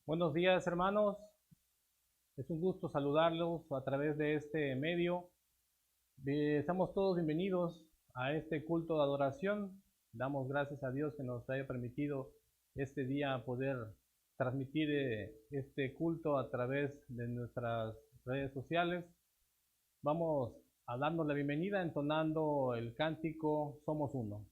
Buenos días, hermanos. Es un gusto saludarlos a través de este medio. Estamos todos bienvenidos a este culto de adoración. Damos gracias a Dios que nos haya permitido este día poder transmitir este culto a través de nuestras redes sociales. Vamos a darnos la bienvenida entonando el cántico Somos Uno.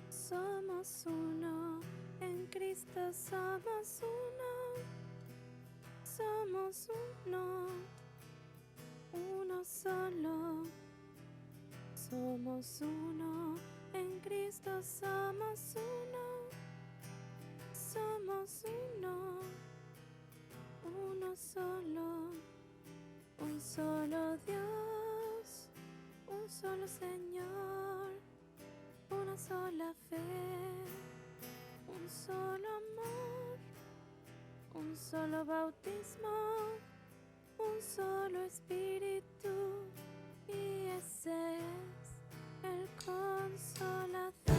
Somos uno, en Cristo somos uno, somos uno, uno solo. Somos uno, en Cristo somos uno, somos uno, uno solo. Un solo Dios, un solo Señor, una sola fe, un solo amor, un solo bautismo, un solo espíritu, y ese es el Consolador.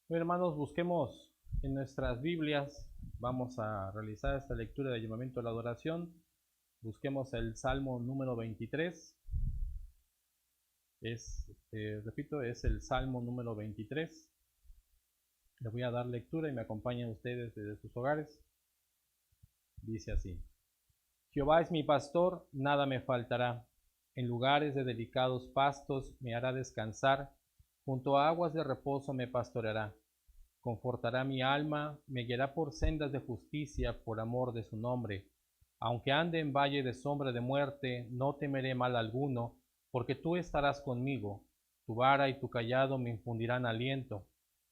Bien, hermanos, busquemos en nuestras Biblias. Vamos a realizar esta lectura de llamamiento a la adoración. Busquemos el Salmo número 23. Repito, es el Salmo número 23. Les voy a dar lectura y me acompañan ustedes desde sus hogares. Dice así: Jehová es mi pastor, nada me faltará. En lugares de delicados pastos me hará descansar, junto a aguas de reposo me pastoreará. Confortará mi alma, me guiará por sendas de justicia por amor de su nombre. Aunque ande en valle de sombra de muerte, no temeré mal alguno, porque tú estarás conmigo. Tu vara y tu cayado me infundirán aliento.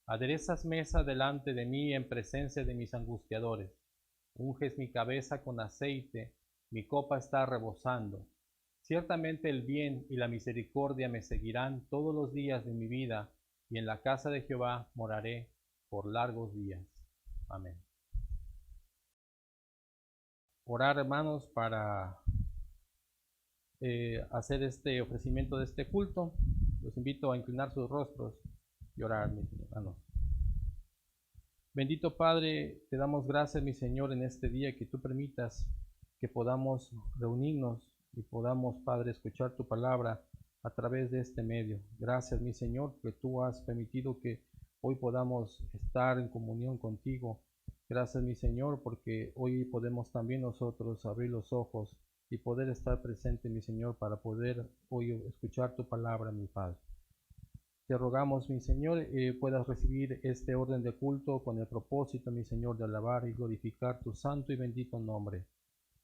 Aderezas mesa delante de mí en presencia de mis angustiadores. Unges mi cabeza con aceite, mi copa está rebosando. Ciertamente el bien y la misericordia me seguirán todos los días de mi vida, y en la casa de Jehová moraré por largos días. Amén. Orar, hermanos, para hacer este ofrecimiento de este culto. Los invito a inclinar sus rostros y orar, mis hermanos. Bendito Padre, te damos gracias, mi Señor, en este día que tú permitas que podamos reunirnos y podamos, Padre, escuchar tu palabra a través de este medio. Gracias, mi Señor, que tú has permitido que hoy podamos estar en comunión contigo. Gracias, mi Señor, porque hoy podemos también nosotros abrir los ojos y poder estar presente, mi Señor, para poder hoy escuchar tu palabra, mi Padre. Te rogamos, mi Señor, puedas recibir este orden de culto con el propósito, mi Señor, de alabar y glorificar tu santo y bendito nombre.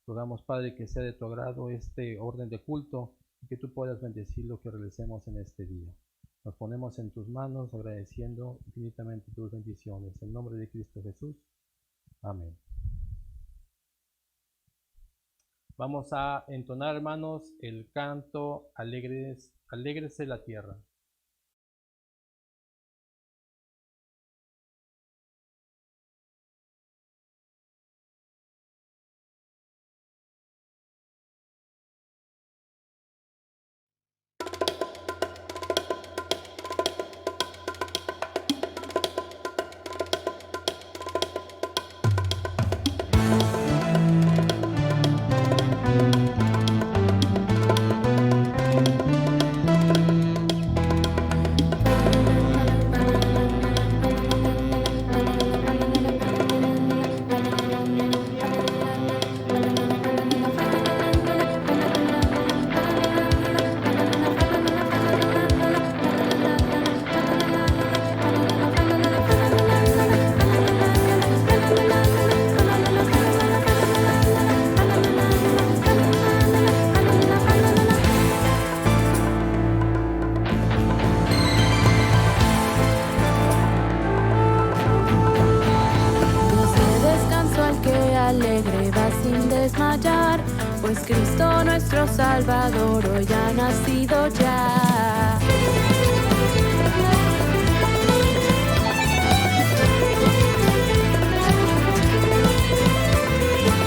Rogamos, Padre, que sea de tu agrado este orden de culto y que tú puedas bendecir lo que realicemos en este día. Nos ponemos en tus manos agradeciendo infinitamente tus bendiciones. En nombre de Cristo Jesús. Amén. Vamos a entonar, hermanos, el canto Alégrese la tierra. Alegre va sin desmayar, pues Cristo nuestro Salvador hoy ha nacido ya.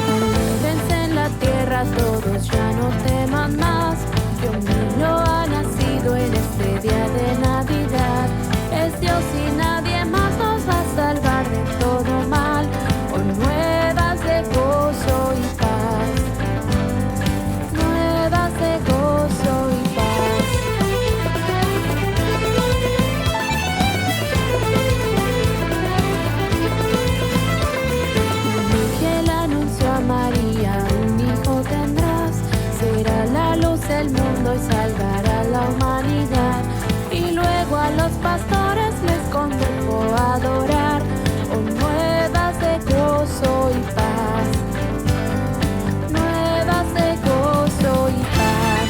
Alégrense en la tierra todos, ya no teman más, que un niño ha nacido en este día de Navidad. Es Dios y nadie más nos va a salvar de todo mal. Hoy nuevas de gozo y paz, nuevas de gozo y paz. Un ángel anunció a María, un hijo tendrás, será la luz del mundo y salvará a la humanidad. Y luego a los pastores les convocó a adorar, oh, nuevas de gozo y paz, nuevas de gozo y paz.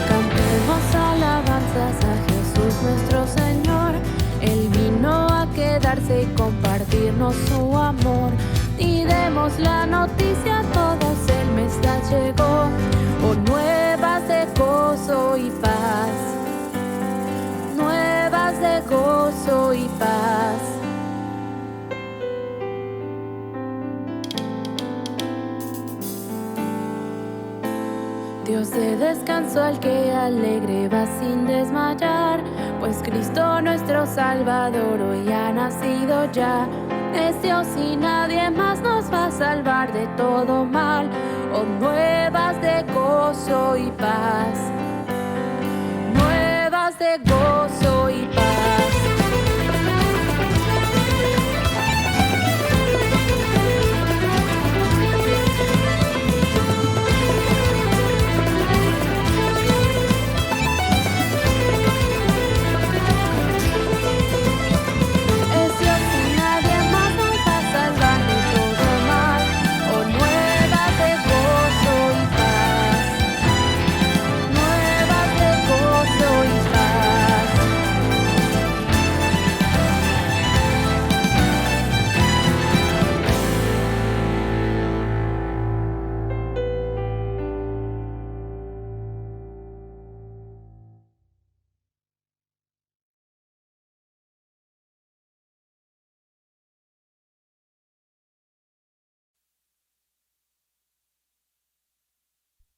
Cantemos alabanzas a Jesús nuestro Señor. Él vino a quedarse y compartirnos su amor. Y demos la noticia a todos, el Mesías llegó. Oh, nuevas de gozo y paz, nuevas de gozo y paz. Dios de descanso al que alegre va sin desmayar, pues Cristo nuestro Salvador hoy ha nacido ya. Es Dios y nadie más nos va a salvar de todo mal. Oh, nuevas de gozo y paz, nuevas de gozo y paz. Es Dios y nadie más nos va a salvar de todo mal. Oh, nuevas de gozo y paz, nuevas de gozo y paz.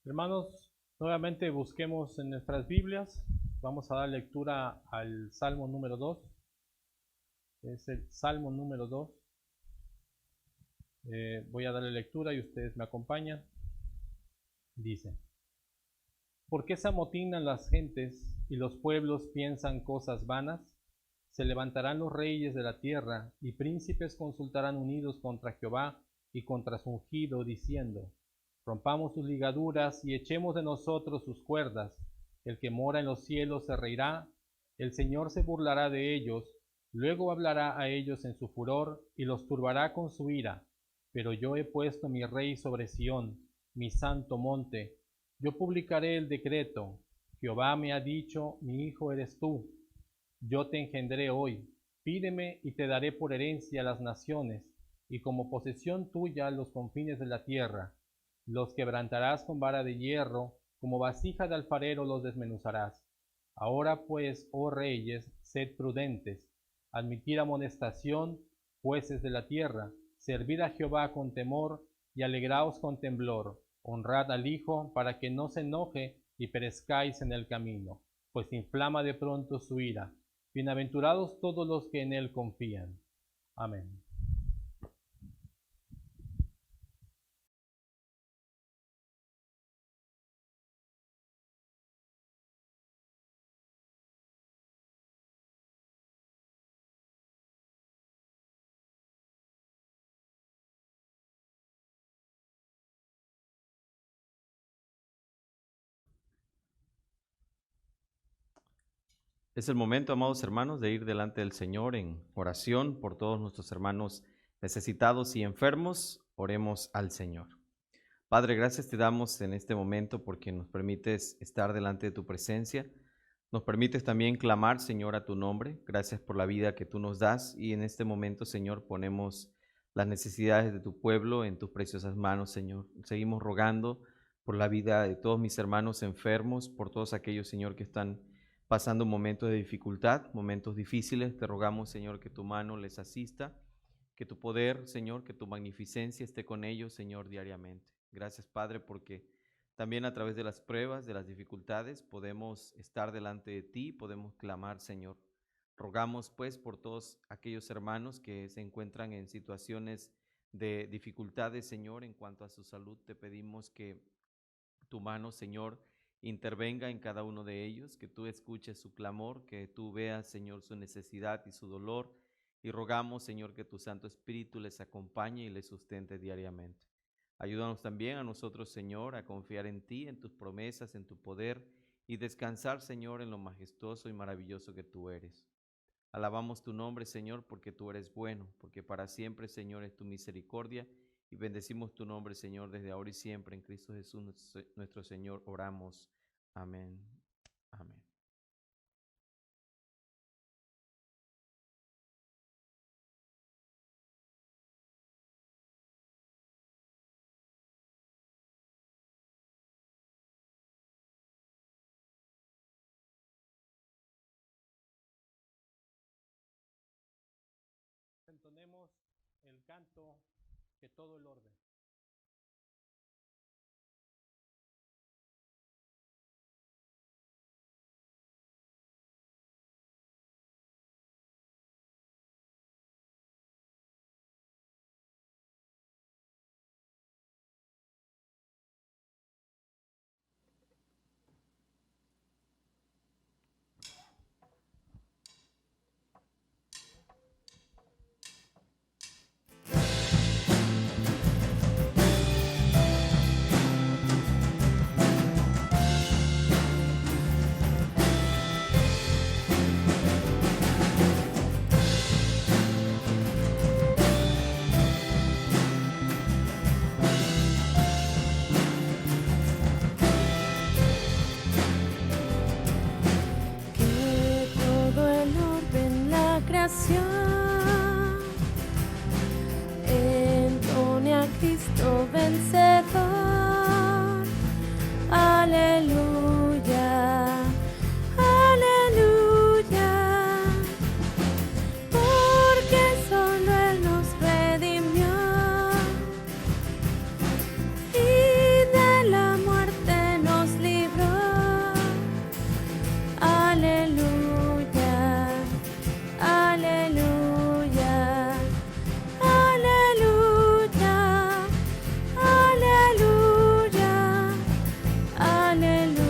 Hermanos, nuevamente busquemos en nuestras Biblias. Vamos a dar lectura al Salmo número 2. Es el Salmo número 2. Voy a darle lectura y ustedes me acompañan. Dice: ¿Por qué se amotinan las gentes y los pueblos piensan cosas vanas? Se levantarán los reyes de la tierra y príncipes consultarán unidos contra Jehová y contra su ungido, diciendo: rompamos sus ligaduras y echemos de nosotros sus cuerdas. El que mora en los cielos se reirá, el Señor se burlará de ellos, luego hablará a ellos en su furor y los turbará con su ira. Pero yo he puesto mi rey sobre Sión, mi santo monte. Yo publicaré el decreto. Jehová me ha dicho: mi hijo eres tú. Yo te engendré hoy. Pídeme y te daré por herencia las naciones, y como posesión tuya los confines de la tierra. Los quebrantarás con vara de hierro, como vasija de alfarero los desmenuzarás. Ahora pues, oh reyes, sed prudentes, admitid amonestación, jueces de la tierra, servid a Jehová con temor, y alegraos con temblor, honrad al Hijo, para que no se enoje y perezcáis en el camino, pues inflama de pronto su ira. Bienaventurados todos los que en él confían. Amén. Es el momento, amados hermanos, de ir delante del Señor en oración por todos nuestros hermanos necesitados y enfermos. Oremos al Señor. Padre, gracias te damos en este momento porque nos permites estar delante de tu presencia. Nos permites también clamar, Señor, a tu nombre. Gracias por la vida que tú nos das y en este momento, Señor, ponemos las necesidades de tu pueblo en tus preciosas manos, Señor. Seguimos rogando por la vida de todos mis hermanos enfermos, por todos aquellos, Señor, que están pasando momentos de dificultad, momentos difíciles. Te rogamos, Señor, que tu mano les asista, que tu poder, Señor, que tu magnificencia esté con ellos, Señor, diariamente. Gracias, Padre, porque también a través de las pruebas, de las dificultades, podemos estar delante de ti, podemos clamar, Señor. Rogamos, pues, por todos aquellos hermanos que se encuentran en situaciones de dificultades, Señor, en cuanto a su salud. Te pedimos que tu mano, Señor, intervenga en cada uno de ellos, que tú escuches su clamor, que tú veas, Señor, su necesidad y su dolor, y rogamos, Señor, que tu Santo Espíritu les acompañe y les sustente diariamente. Ayúdanos también a nosotros, Señor, a confiar en ti, en tus promesas, en tu poder, y descansar, Señor, en lo majestuoso y maravilloso que tú eres. Alabamos tu nombre, Señor, porque tú eres bueno, porque para siempre, Señor, es tu misericordia, y bendecimos tu nombre, Señor, desde ahora y siempre. En Cristo Jesús, nuestro Señor, oramos. Amén. Amén. Entonemos el canto que todo el orden. Entone a Cristo vencedor. Aleluya, aleluya, porque solo Él nos redimió y de la muerte nos libró. Aleluya, aleluya, aleluya, aleluya, aleluya.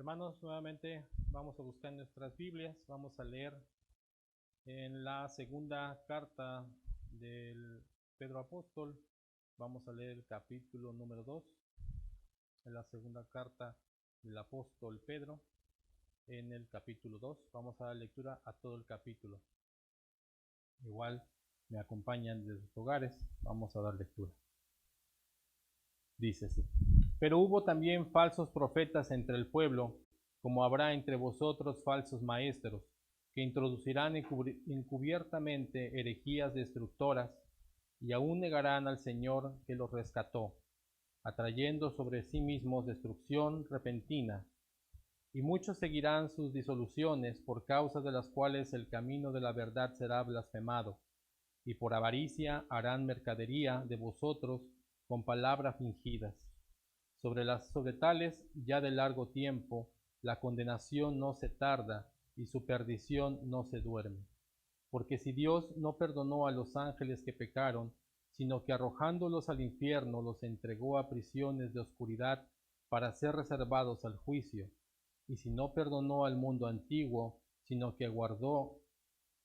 Hermanos, nuevamente vamos a buscar nuestras Biblias, vamos a leer en la segunda carta del Pedro Apóstol, vamos a leer el capítulo número 2, en la segunda carta del apóstol Pedro, en el capítulo 2, vamos a dar lectura a todo el capítulo. Igual me acompañan desde sus hogares, vamos a dar lectura. Dice así: pero hubo también falsos profetas entre el pueblo, como habrá entre vosotros falsos maestros, que introducirán encubiertamente herejías destructoras, y aún negarán al Señor que los rescató, atrayendo sobre sí mismos destrucción repentina. Y muchos seguirán sus disoluciones, por causa de las cuales el camino de la verdad será blasfemado, y por avaricia harán mercadería de vosotros con palabras fingidas. Sobre tales, ya de largo tiempo, la condenación no se tarda, y su perdición no se duerme. Porque si Dios no perdonó a los ángeles que pecaron, sino que arrojándolos al infierno los entregó a prisiones de oscuridad para ser reservados al juicio, y si no perdonó al mundo antiguo, sino que guardó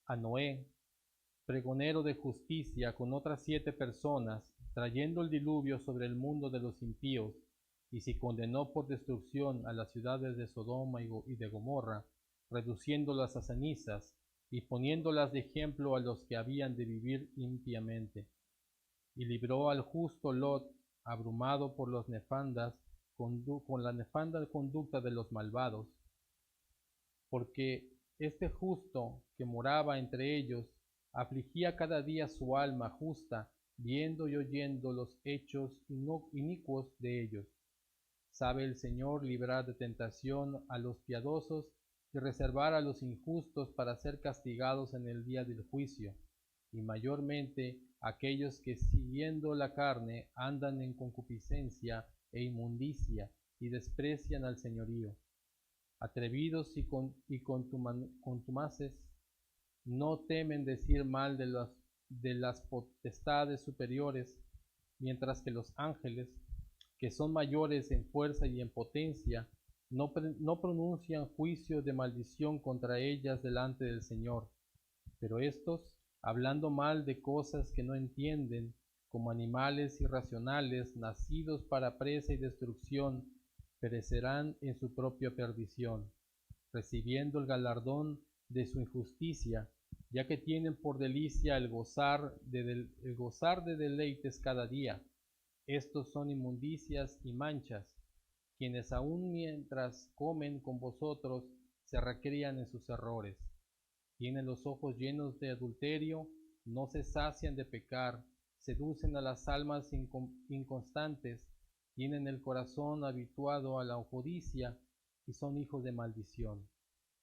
a Noé, pregonero de justicia, con otras 7 personas, trayendo el diluvio sobre el mundo de los impíos, y si condenó por destrucción a las ciudades de Sodoma y de Gomorra, reduciéndolas a cenizas, y poniéndolas de ejemplo a los que habían de vivir impíamente. Y libró al justo Lot, abrumado por con la nefanda conducta de los malvados, porque este justo que moraba entre ellos afligía cada día su alma justa, viendo y oyendo los hechos inicuos de ellos. Sabe el Señor librar de tentación a los piadosos y reservar a los injustos para ser castigados en el día del juicio, y mayormente aquellos que siguiendo la carne andan en concupiscencia e inmundicia y desprecian al señorío. Atrevidos y contumaces, no temen decir mal de las potestades superiores, mientras que los ángeles, que son mayores en fuerza y en potencia, no pronuncian juicio de maldición contra ellas delante del Señor. Pero estos, hablando mal de cosas que no entienden, como animales irracionales, nacidos para presa y destrucción, perecerán en su propia perdición, recibiendo el galardón de su injusticia, ya que tienen por delicia el gozar de deleites cada día. Estos son inmundicias y manchas, quienes aun mientras comen con vosotros se recrían en sus errores. Tienen los ojos llenos de adulterio, no se sacian de pecar, seducen a las almas inconstantes, tienen el corazón habituado a la codicia y son hijos de maldición.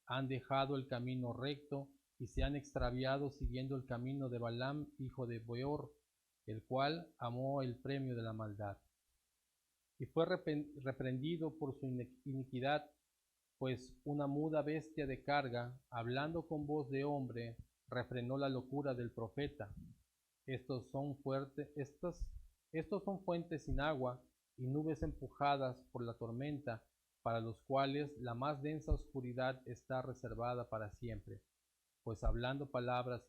Han dejado el camino recto y se han extraviado siguiendo el camino de Balaam, hijo de Beor, el cual amó el premio de la maldad. Y fue reprendido por su iniquidad, pues una muda bestia de carga, hablando con voz de hombre, refrenó la locura del profeta. Estos son fuentes sin agua y nubes empujadas por la tormenta, para los cuales la más densa oscuridad está reservada para siempre, pues hablando palabras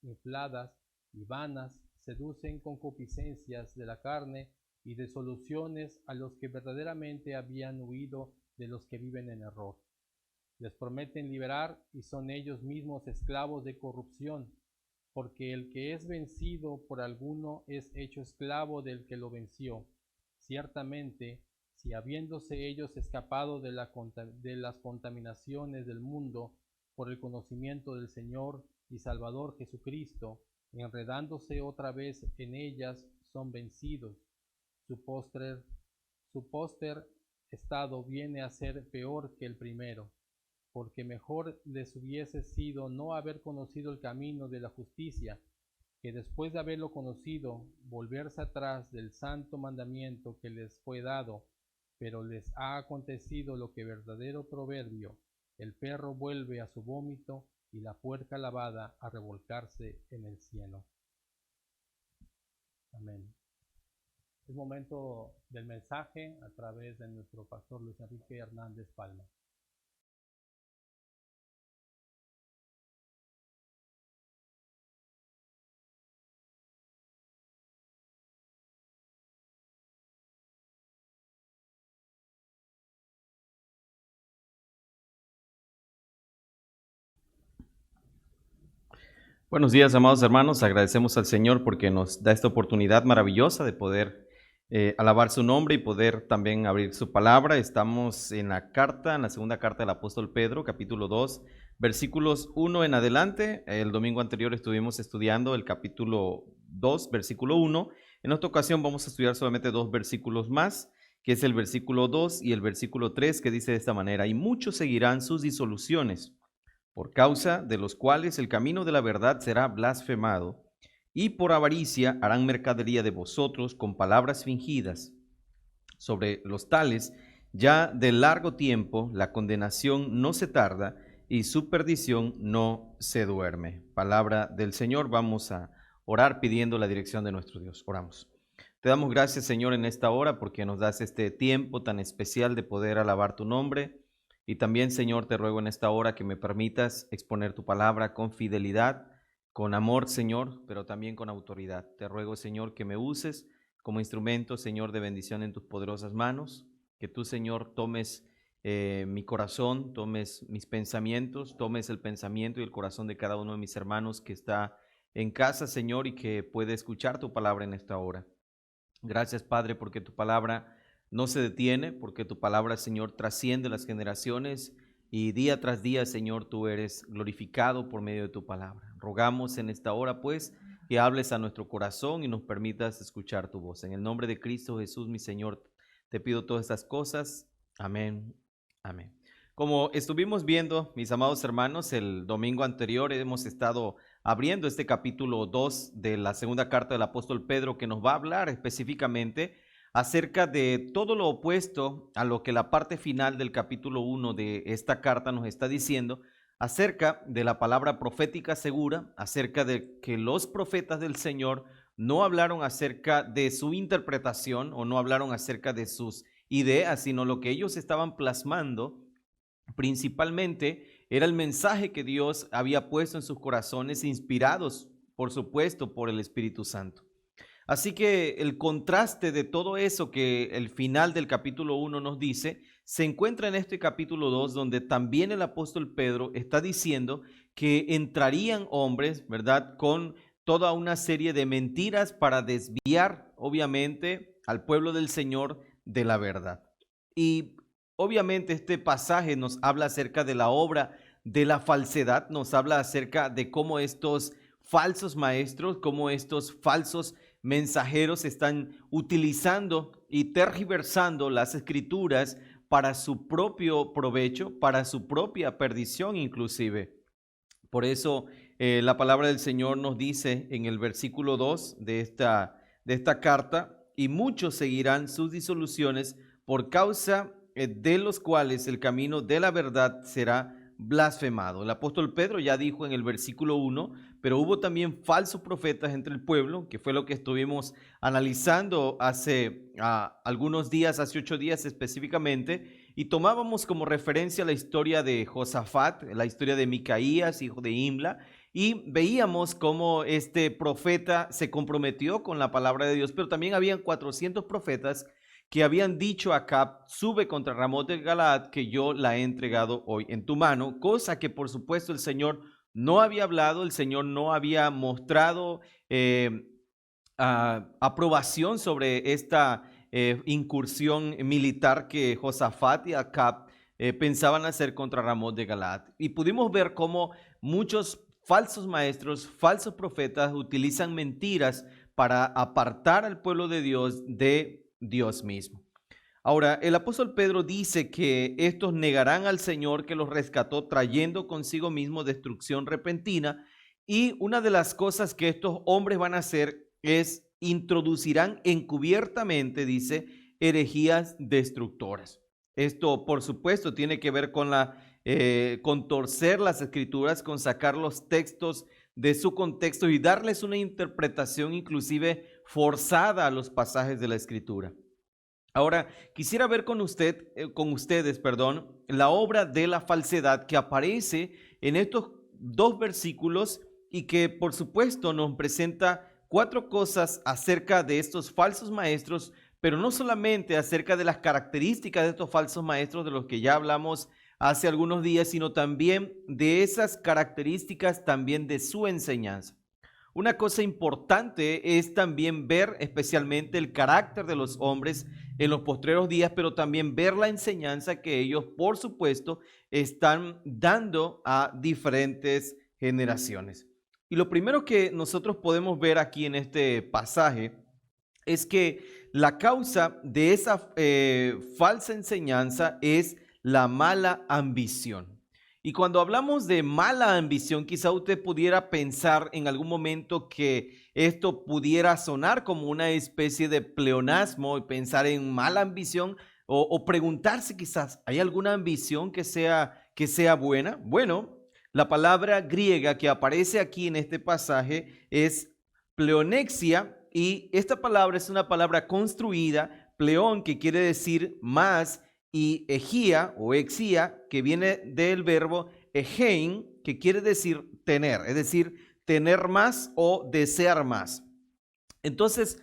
infladas y vanas, seducen concupiscencias de la carne y desoluciones a los que verdaderamente habían huido de los que viven en error. Les prometen liberar y son ellos mismos esclavos de corrupción, porque el que es vencido por alguno es hecho esclavo del que lo venció. Ciertamente, si habiéndose ellos escapado de las contaminaciones del mundo por el conocimiento del Señor y Salvador Jesucristo, enredándose otra vez en ellas, son vencidos, su póster estado viene a ser peor que el primero, porque mejor les hubiese sido no haber conocido el camino de la justicia, que después de haberlo conocido, volverse atrás del santo mandamiento que les fue dado. Pero les ha acontecido lo que verdadero proverbio: el perro vuelve a su vómito y la puerca lavada a revolcarse en el cielo. Amén. Es momento del mensaje a través de nuestro pastor Luis Enrique Hernández Palma. Buenos días, amados hermanos. Agradecemos al Señor porque nos da esta oportunidad maravillosa de poder alabar su nombre y poder también abrir su palabra. Estamos en la segunda carta del apóstol Pedro, capítulo 2, versículos 1 en adelante. El domingo anterior estuvimos estudiando el capítulo 2, versículo 1. En esta ocasión vamos a estudiar solamente 2 versículos más, que es el versículo 2 y el versículo 3, que dice de esta manera: y muchos seguirán sus disoluciones, por causa de los cuales el camino de la verdad será blasfemado, y por avaricia harán mercadería de vosotros con palabras fingidas. Sobre los tales, ya de largo tiempo, la condenación no se tarda y su perdición no se duerme. Palabra del Señor. Vamos a orar pidiendo la dirección de nuestro Dios. Oramos. Te damos gracias, Señor, en esta hora porque nos das este tiempo tan especial de poder alabar tu nombre. Y también, Señor, te ruego en esta hora que me permitas exponer tu palabra con fidelidad, con amor, Señor, pero también con autoridad. Te ruego, Señor, que me uses como instrumento, Señor, de bendición en tus poderosas manos. Que tú, Señor, tomes mi corazón, tomes mis pensamientos, tomes el pensamiento y el corazón de cada uno de mis hermanos que está en casa, Señor, y que puede escuchar tu palabra en esta hora. Gracias, Padre, porque tu palabra no se detiene, porque tu palabra, Señor, trasciende las generaciones y día tras día, Señor, tú eres glorificado por medio de tu palabra. Rogamos en esta hora, pues, que hables a nuestro corazón y nos permitas escuchar tu voz. En el nombre de Cristo Jesús, mi Señor, te pido todas estas cosas. Amén. Amén. Como estuvimos viendo, mis amados hermanos, el domingo anterior hemos estado abriendo este capítulo 2 de la segunda carta del apóstol Pedro, que nos va a hablar específicamente acerca de todo lo opuesto a lo que la parte final del capítulo 1 de esta carta nos está diciendo, acerca de la palabra profética segura, acerca de que los profetas del Señor no hablaron acerca de su interpretación o no hablaron acerca de sus ideas, sino lo que ellos estaban plasmando principalmente era el mensaje que Dios había puesto en sus corazones, inspirados, por supuesto, por el Espíritu Santo. Así que el contraste de todo eso que el final del capítulo 1 nos dice, se encuentra en este capítulo 2, donde también el apóstol Pedro está diciendo que entrarían hombres, ¿verdad?, con toda una serie de mentiras para desviar, obviamente, al pueblo del Señor de la verdad. Y obviamente este pasaje nos habla acerca de la obra de la falsedad, nos habla acerca de cómo estos falsos maestros, cómo estos falsos mensajeros están utilizando y tergiversando las escrituras para su propio provecho, para su propia perdición inclusive. Por eso la palabra del Señor nos dice en el versículo 2 de esta carta: y muchos seguirán sus disoluciones, por causa de los cuales el camino de la verdad será blasfemado. El apóstol Pedro ya dijo en el versículo 1, pero hubo también falsos profetas entre el pueblo, que fue lo que estuvimos analizando hace algunos días, hace 8 días específicamente, y tomábamos como referencia la historia de Josafat, la historia de Micaías, hijo de Imla, y veíamos cómo este profeta se comprometió con la palabra de Dios, pero también habían 400 profetas que habían dicho a Acab: sube contra Ramot de Galaad, que yo la he entregado hoy en tu mano, cosa que por supuesto el Señor no había hablado, el Señor no había mostrado aprobación sobre esta incursión militar que Josafat y Acab pensaban hacer contra Ramot de Galaad. Y pudimos ver cómo muchos falsos maestros, falsos profetas utilizan mentiras para apartar al pueblo de Dios de Dios mismo. Ahora, el apóstol Pedro dice que estos negarán al Señor que los rescató, trayendo consigo mismo destrucción repentina, y una de las cosas que estos hombres van a hacer es introducirán encubiertamente, dice, herejías destructoras. Esto, por supuesto, tiene que ver con torcer las escrituras, con sacar los textos de su contexto y darles una interpretación inclusive forzada a los pasajes de la escritura. Ahora, quisiera ver con ustedes, la obra de la falsedad que aparece en estos 2 versículos y que por supuesto nos presenta 4 cosas acerca de estos falsos maestros, pero no solamente acerca de las características de estos falsos maestros de los que ya hablamos hace algunos días, sino también de esas características también de su enseñanza. Una cosa importante es también ver especialmente el carácter de los hombres en los postreros días, pero también ver la enseñanza que ellos, por supuesto, están dando a diferentes generaciones. Y lo primero que nosotros podemos ver aquí en este pasaje es que la causa de esa falsa enseñanza es la mala ambición. Y cuando hablamos de mala ambición, quizá usted pudiera pensar en algún momento que esto pudiera sonar como una especie de pleonasmo y pensar en mala ambición o preguntarse quizás, ¿hay alguna ambición que sea buena? Bueno, la palabra griega que aparece aquí en este pasaje es pleonexia y esta palabra es una palabra construida, pleón, que quiere decir más, y egía o exía, que viene del verbo egein, que quiere decir tener, es decir, tener más o desear más. Entonces,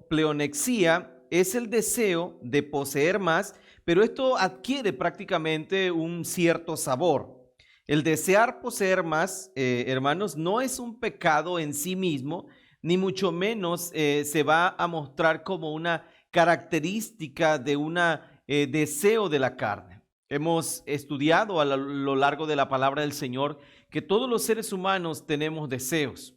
pleonexia es el deseo de poseer más, pero esto adquiere prácticamente un cierto sabor. El desear poseer más, hermanos, no es un pecado en sí mismo, ni mucho menos se va a mostrar como una característica de un deseo de la carne. Hemos estudiado a lo largo de la palabra del Señor que todos los seres humanos tenemos deseos.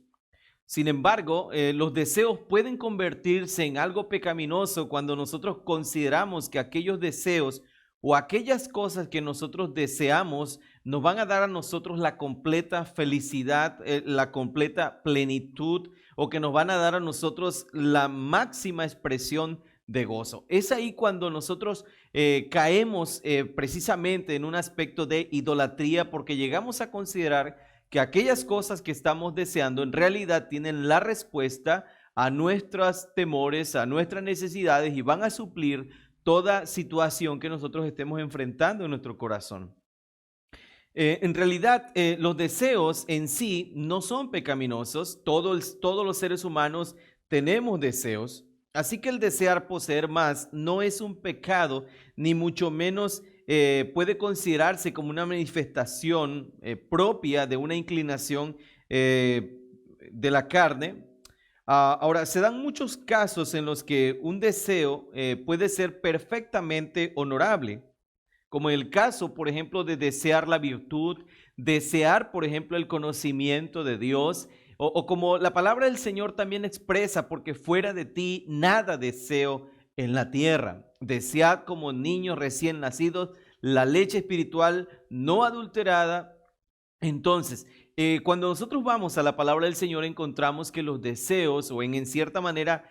Sin embargo, los deseos pueden convertirse en algo pecaminoso cuando nosotros consideramos que aquellos deseos o aquellas cosas que nosotros deseamos nos van a dar a nosotros la completa felicidad, la completa plenitud, o que nos van a dar a nosotros la máxima expresión de gozo. Es ahí cuando nosotros caemos precisamente en un aspecto de idolatría, porque llegamos a considerar que aquellas cosas que estamos deseando en realidad tienen la respuesta a nuestros temores, a nuestras necesidades, y van a suplir toda situación que nosotros estemos enfrentando en nuestro corazón. En realidad, los deseos en sí no son pecaminosos. Todos los seres humanos tenemos deseos. Así que el desear poseer más no es un pecado, ni mucho menos puede considerarse como una manifestación propia de una inclinación de la carne. Ahora, se dan muchos casos en los que un deseo puede ser perfectamente honorable, como el caso, por ejemplo, de desear la virtud, desear, por ejemplo, el conocimiento de Dios, o como la palabra del Señor también expresa, porque fuera de ti nada deseo en la tierra. Desead como niños recién nacidos la leche espiritual no adulterada. Entonces, cuando nosotros vamos a la palabra del Señor, encontramos que los deseos, o en cierta manera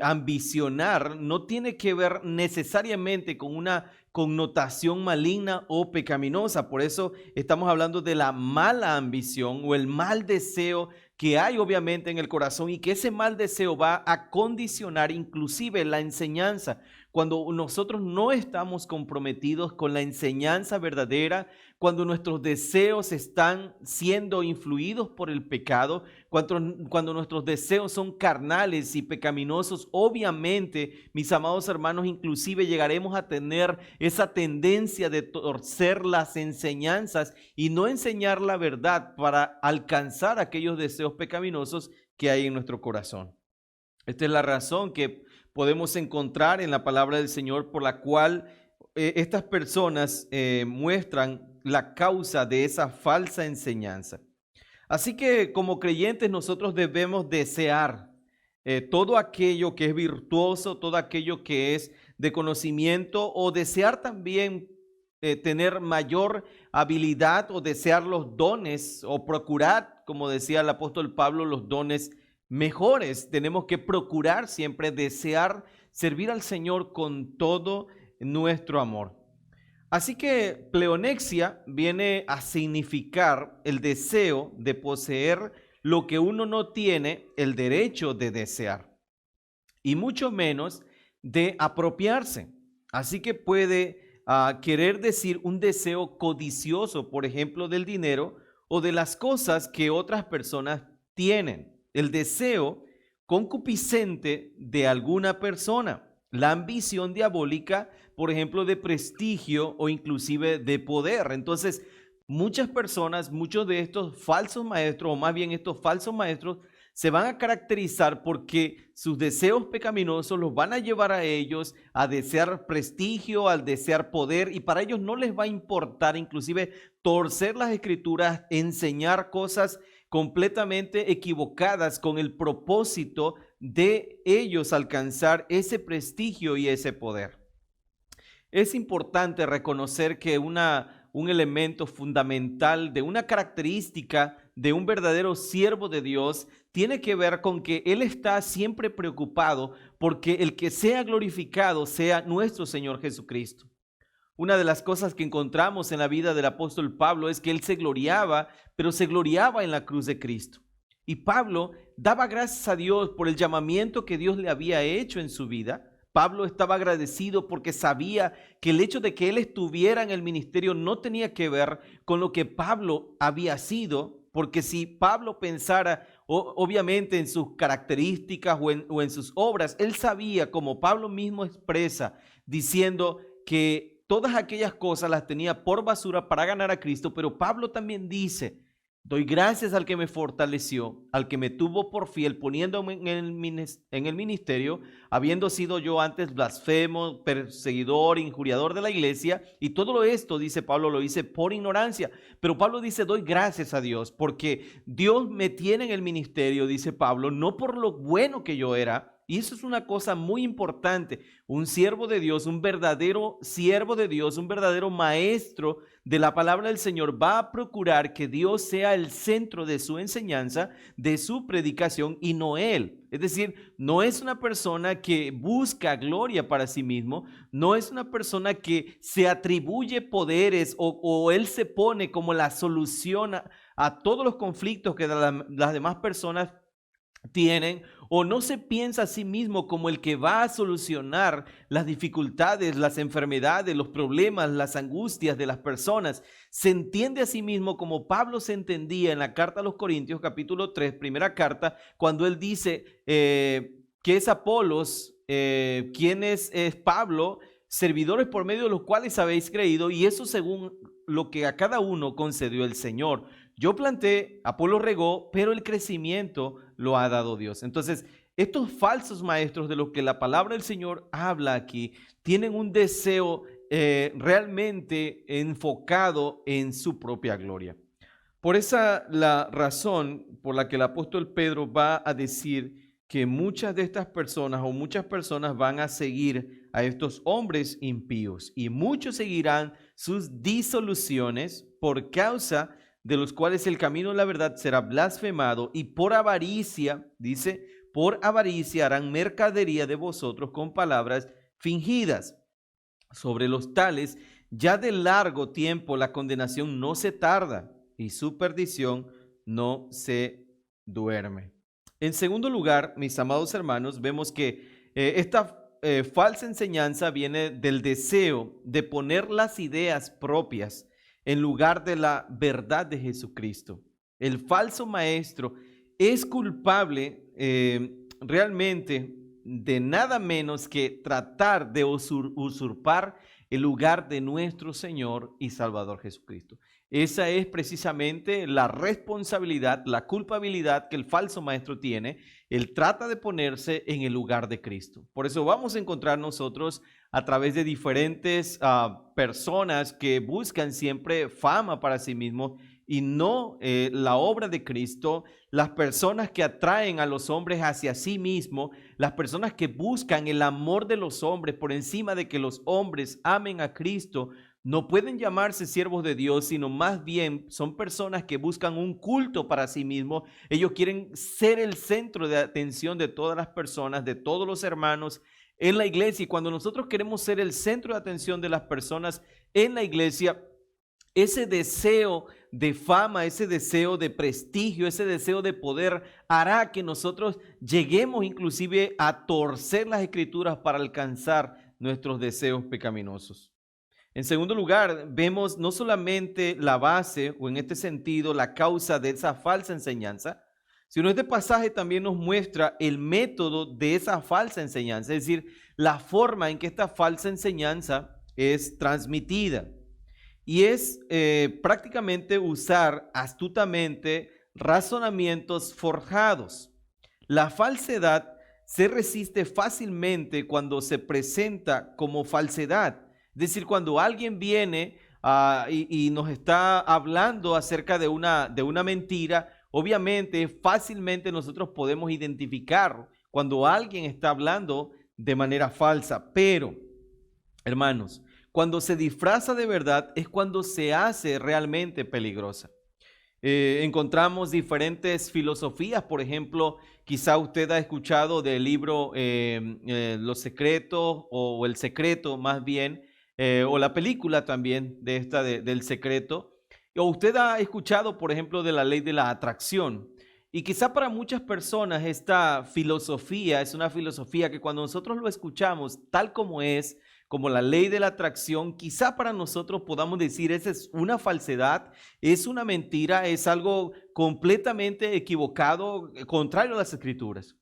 ambicionar, no tiene que ver necesariamente con una connotación maligna o pecaminosa. Por eso estamos hablando de la mala ambición o el mal deseo que hay obviamente en el corazón, y que ese mal deseo va a condicionar inclusive la enseñanza. Cuando nosotros no estamos comprometidos con la enseñanza verdadera, cuando nuestros deseos están siendo influidos por el pecado, cuando nuestros deseos son carnales y pecaminosos, obviamente, mis amados hermanos, inclusive llegaremos a tener esa tendencia de torcer las enseñanzas y no enseñar la verdad para alcanzar aquellos deseos pecaminosos que hay en nuestro corazón. Esta es la razón que podemos encontrar en la palabra del Señor por la cual estas personas muestran la causa de esa falsa enseñanza. Así que como creyentes nosotros debemos desear todo aquello que es virtuoso, todo aquello que es de conocimiento, o desear también tener mayor habilidad, o desear los dones, o procurar, como decía el apóstol Pablo, los dones mejores. Tenemos que procurar siempre desear servir al Señor con todo nuestro amor. Así que pleonexia viene a significar el deseo de poseer lo que uno no tiene el derecho de desear, y mucho menos de apropiarse. Así que puede querer decir un deseo codicioso, por ejemplo, del dinero o de las cosas que otras personas tienen. El deseo concupiscente de alguna persona. La ambición diabólica por ejemplo, de prestigio o inclusive de poder. Entonces, muchas personas, muchos de estos falsos maestros, o más bien estos falsos maestros, se van a caracterizar porque sus deseos pecaminosos los van a llevar a ellos a desear prestigio, al desear poder, y para ellos no les va a importar inclusive torcer las escrituras, enseñar cosas completamente equivocadas con el propósito de ellos alcanzar ese prestigio y ese poder. Es importante reconocer que un elemento fundamental de una característica de un verdadero siervo de Dios tiene que ver con que Él está siempre preocupado porque el que sea glorificado sea nuestro Señor Jesucristo. Una de las cosas que encontramos en la vida del apóstol Pablo es que él se gloriaba, pero se gloriaba en la cruz de Cristo. Y Pablo daba gracias a Dios por el llamamiento que Dios le había hecho en su vida. Pablo estaba agradecido porque sabía que el hecho de que él estuviera en el ministerio no tenía que ver con lo que Pablo había sido, porque si Pablo pensara obviamente en sus características o en sus obras, él sabía, como Pablo mismo expresa, diciendo que todas aquellas cosas las tenía por basura para ganar a Cristo, pero Pablo también dice: doy gracias al que me fortaleció, al que me tuvo por fiel, poniéndome en el ministerio, habiendo sido yo antes blasfemo, perseguidor, injuriador de la iglesia, y todo esto, dice Pablo, lo hice por ignorancia. Pero Pablo dice: doy gracias a Dios, porque Dios me tiene en el ministerio, dice Pablo, no por lo bueno que yo era. Y eso es una cosa muy importante. Un siervo de Dios, un verdadero siervo de Dios, un verdadero maestro de la palabra del Señor va a procurar que Dios sea el centro de su enseñanza, de su predicación, y no él. Es decir, no es una persona que busca gloria para sí mismo, no es una persona que se atribuye poderes o él se pone como la solución a todos los conflictos que las demás personas tienen, o no se piensa a sí mismo como el que va a solucionar las dificultades, las enfermedades, los problemas, las angustias de las personas. Se entiende a sí mismo como Pablo se entendía en la carta a los Corintios, capítulo 3, primera carta, cuando él dice que es Apolos, quién es Pablo, servidores por medio de los cuales habéis creído, y eso según lo que a cada uno concedió el Señor. Yo planté, Apolo regó, pero el crecimiento lo ha dado Dios. Entonces, estos falsos maestros de los que la palabra del Señor habla aquí, tienen un deseo realmente enfocado en su propia gloria. Por esa la razón por la que el apóstol Pedro va a decir que muchas de estas personas o muchas personas van a seguir a estos hombres impíos, y muchos seguirán sus disoluciones por causa de los cuales el camino de la verdad será blasfemado, y por avaricia, dice, por avaricia harán mercadería de vosotros con palabras fingidas. Sobre los tales, ya de largo tiempo la condenación no se tarda, y su perdición no se duerme. En segundo lugar, mis amados hermanos, vemos que esta falsa enseñanza viene del deseo de poner las ideas propias en lugar de la verdad de Jesucristo. El falso maestro es culpable realmente de nada menos que tratar de usurpar el lugar de nuestro Señor y Salvador Jesucristo. Esa es precisamente la responsabilidad, la culpabilidad que el falso maestro tiene. Él trata de ponerse en el lugar de Cristo. Por eso vamos a encontrar nosotros a través de diferentes personas que buscan siempre fama para sí mismos y no la obra de Cristo, las personas que atraen a los hombres hacia sí mismos, las personas que buscan el amor de los hombres por encima de que los hombres amen a Cristo, no pueden llamarse siervos de Dios, sino más bien son personas que buscan un culto para sí mismos. Ellos quieren ser el centro de atención de todas las personas, de todos los hermanos en la iglesia. Y cuando nosotros queremos ser el centro de atención de las personas en la iglesia, ese deseo de fama, ese deseo de prestigio, ese deseo de poder hará que nosotros lleguemos inclusive a torcer las escrituras para alcanzar nuestros deseos pecaminosos. En segundo lugar, vemos no solamente la base o en este sentido la causa de esa falsa enseñanza, sino este pasaje también nos muestra el método de esa falsa enseñanza, es decir, la forma en que esta falsa enseñanza es transmitida. Y es prácticamente usar astutamente razonamientos forjados. La falsedad se resiste fácilmente cuando se presenta como falsedad. Es decir, cuando alguien viene y nos está hablando acerca de una mentira, obviamente fácilmente nosotros podemos identificar cuando alguien está hablando de manera falsa. Pero, hermanos, cuando se disfraza de verdad es cuando se hace realmente peligrosa. Encontramos diferentes filosofías. Por ejemplo, quizá usted ha escuchado del libro Los Secretos, o El Secreto más bien, o la película también de del Secreto. O usted ha escuchado, por ejemplo, de la ley de la atracción. Y quizá para muchas personas esta filosofía es una filosofía que cuando nosotros lo escuchamos tal como es, como la ley de la atracción, quizá para nosotros podamos decir, esa es una falsedad, es una mentira, es algo completamente equivocado, contrario a las Escrituras.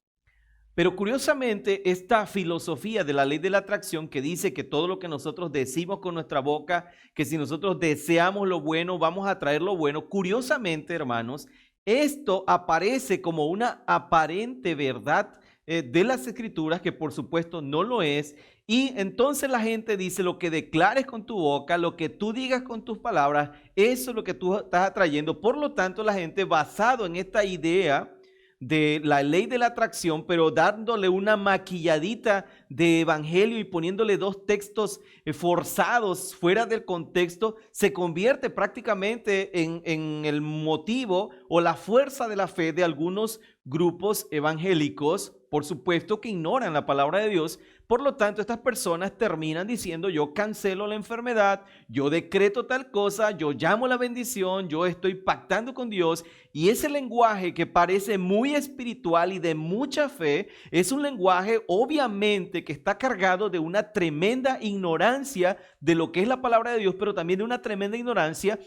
Pero curiosamente, esta filosofía de la ley de la atracción que dice que todo lo que nosotros decimos con nuestra boca, que si nosotros deseamos lo bueno, vamos a atraer lo bueno, curiosamente, hermanos, esto aparece como una aparente verdad de las Escrituras, que por supuesto no lo es. Y entonces la gente dice, lo que declares con tu boca, lo que tú digas con tus palabras, eso es lo que tú estás atrayendo. Por lo tanto, la gente, basado en esta idea de la ley de la atracción, pero dándole una maquilladita de evangelio y poniéndole dos textos forzados fuera del contexto, se convierte prácticamente en el motivo o la fuerza de la fe de algunos grupos evangélicos, por supuesto, que ignoran la palabra de Dios. Por lo tanto, estas personas terminan diciendo, yo cancelo la enfermedad, yo decreto tal cosa, yo llamo la bendición, yo estoy pactando con Dios. Y ese lenguaje que parece muy espiritual y de mucha fe, es un lenguaje obviamente que está cargado de una tremenda ignorancia de lo que es la palabra de Dios, pero también de una tremenda ignorancia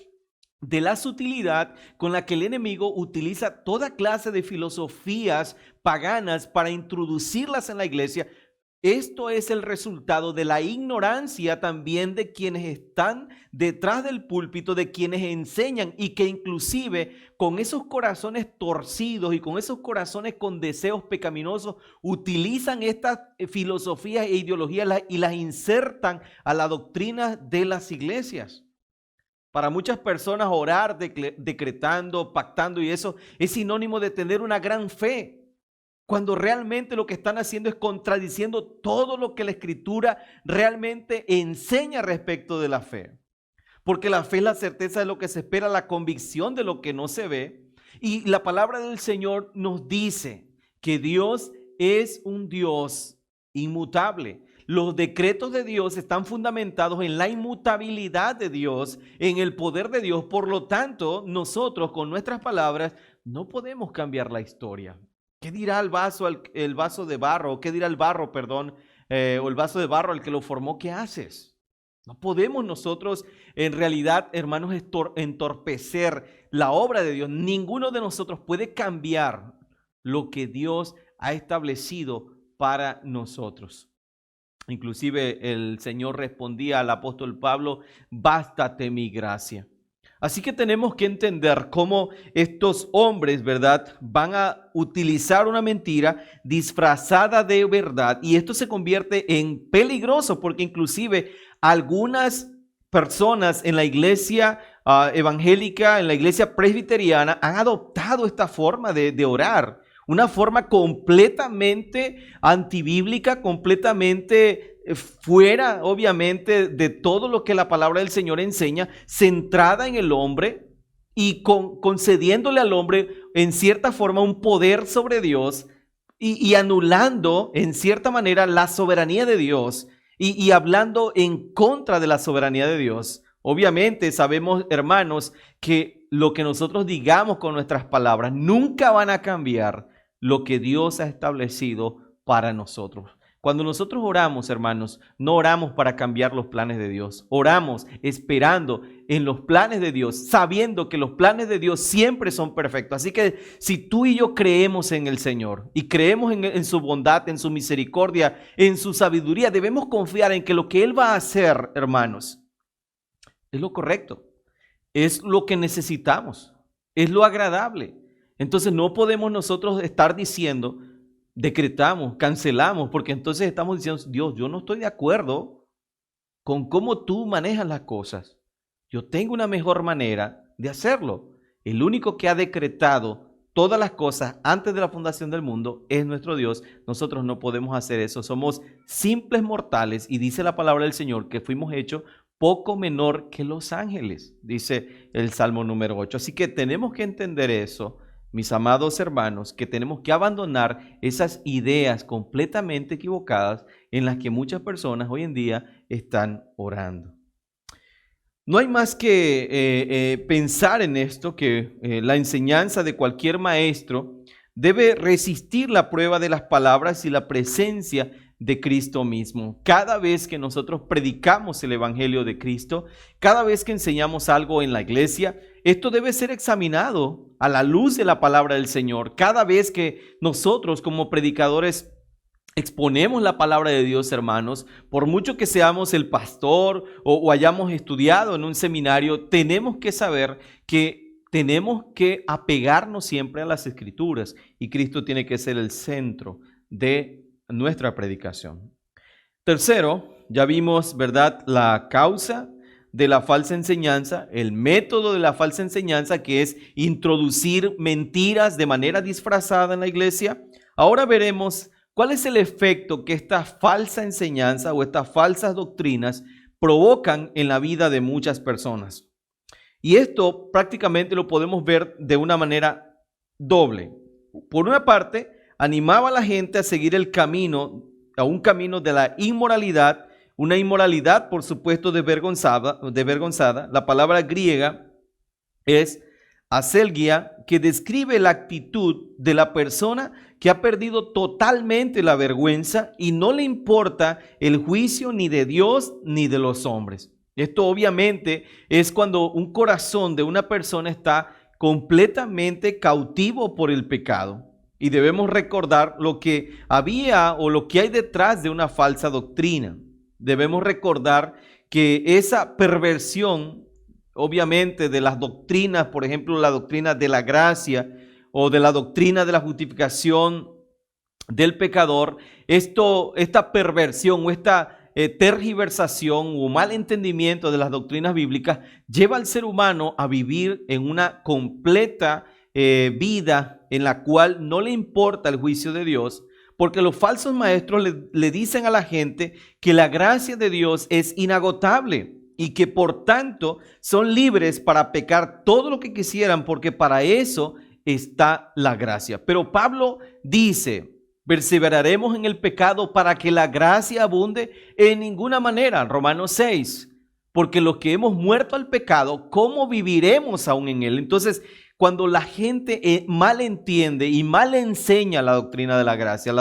de la sutilidad con la que el enemigo utiliza toda clase de filosofías paganas para introducirlas en la iglesia. Esto es el resultado de la ignorancia también de quienes están detrás del púlpito, de quienes enseñan, y que inclusive con esos corazones torcidos y con esos corazones con deseos pecaminosos utilizan estas filosofías e ideologías y las insertan a la doctrina de las iglesias. Para muchas personas orar, decretando, pactando y eso es sinónimo de tener una gran fe, cuando realmente lo que están haciendo es contradiciendo todo lo que la Escritura realmente enseña respecto de la fe. Porque la fe es la certeza de lo que se espera, la convicción de lo que no se ve. Y la palabra del Señor nos dice que Dios es un Dios inmutable. Los decretos de Dios están fundamentados en la inmutabilidad de Dios, en el poder de Dios. Por lo tanto, nosotros con nuestras palabras no podemos cambiar la historia. ¿Qué dirá el vaso de barro? ¿Qué dirá el barro, perdón? O el vaso de barro al que lo formó? ¿Qué haces? No podemos nosotros en realidad, hermanos, entorpecer la obra de Dios. Ninguno de nosotros puede cambiar lo que Dios ha establecido para nosotros. Inclusive el Señor respondía al apóstol Pablo, bástate mi gracia. Así que tenemos que entender cómo estos hombres, ¿verdad?, van a utilizar una mentira disfrazada de verdad, y esto se convierte en peligroso porque inclusive algunas personas en la iglesia evangélica, en la iglesia presbiteriana, han adoptado esta forma de orar. Una forma completamente antibíblica, completamente fuera, obviamente, de todo lo que la palabra del Señor enseña, centrada en el hombre y concediéndole al hombre, en cierta forma, un poder sobre Dios y anulando, en cierta manera, la soberanía de Dios y hablando en contra de la soberanía de Dios. Obviamente sabemos, hermanos, que lo que nosotros digamos con nuestras palabras nunca van a cambiar lo que Dios ha establecido para nosotros. Cuando nosotros oramos, hermanos, no oramos para cambiar los planes de Dios. Oramos esperando en los planes de Dios, sabiendo que los planes de Dios siempre son perfectos. Así que si tú y yo creemos en el Señor y creemos en su bondad, en su misericordia, en su sabiduría, debemos confiar en que lo que Él va a hacer, hermanos, es lo correcto, es lo que necesitamos, es lo agradable. Entonces no podemos nosotros estar diciendo, decretamos, cancelamos, porque entonces estamos diciendo, Dios, yo no estoy de acuerdo con cómo tú manejas las cosas. Yo tengo una mejor manera de hacerlo. El único que ha decretado todas las cosas antes de la fundación del mundo es nuestro Dios. Nosotros no podemos hacer eso. Somos simples mortales y dice la palabra del Señor que fuimos hechos poco menor que los ángeles, dice el Salmo número 8. Así que tenemos que entender eso, mis amados hermanos, que tenemos que abandonar esas ideas completamente equivocadas en las que muchas personas hoy en día están orando. No hay más que pensar en esto, que la enseñanza de cualquier maestro debe resistir la prueba de las palabras y la presencia de Cristo mismo. Cada vez que nosotros predicamos el Evangelio de Cristo, cada vez que enseñamos algo en la iglesia, esto debe ser examinado a la luz de la palabra del Señor. Cada vez que nosotros como predicadores exponemos la palabra de Dios, hermanos, por mucho que seamos el pastor o hayamos estudiado en un seminario, tenemos que saber que tenemos que apegarnos siempre a las Escrituras y Cristo tiene que ser el centro de nuestra predicación. Tercero, ya vimos, ¿verdad?, la causa de la falsa enseñanza, el método de la falsa enseñanza, que es introducir mentiras de manera disfrazada en la iglesia. Ahora veremos cuál es el efecto que esta falsa enseñanza o estas falsas doctrinas provocan en la vida de muchas personas. Y esto prácticamente lo podemos ver de una manera doble. Por una parte, animaba a la gente a seguir el camino, a un camino de la inmoralidad, una inmoralidad, por supuesto, desvergonzada. La palabra griega es aselgia, que describe la actitud de la persona que ha perdido totalmente la vergüenza y no le importa el juicio ni de Dios ni de los hombres. Esto obviamente es cuando un corazón de una persona está completamente cautivo por el pecado. Y debemos recordar lo que había o lo que hay detrás de una falsa doctrina. Debemos recordar que esa perversión, obviamente, de las doctrinas, por ejemplo, la doctrina de la gracia o de la doctrina de la justificación del pecador, esta perversión o esta tergiversación o mal entendimiento de las doctrinas bíblicas lleva al ser humano a vivir en una completa vida en la cual no le importa el juicio de Dios, porque los falsos maestros le dicen a la gente que la gracia de Dios es inagotable y que por tanto son libres para pecar todo lo que quisieran, porque para eso está la gracia. Pero Pablo dice, perseveraremos en el pecado para que la gracia abunde. En ninguna manera. Romanos 6, porque los que hemos muerto al pecado, ¿cómo viviremos aún en él? Entonces, cuando la gente mal entiende y mal enseña la doctrina de la gracia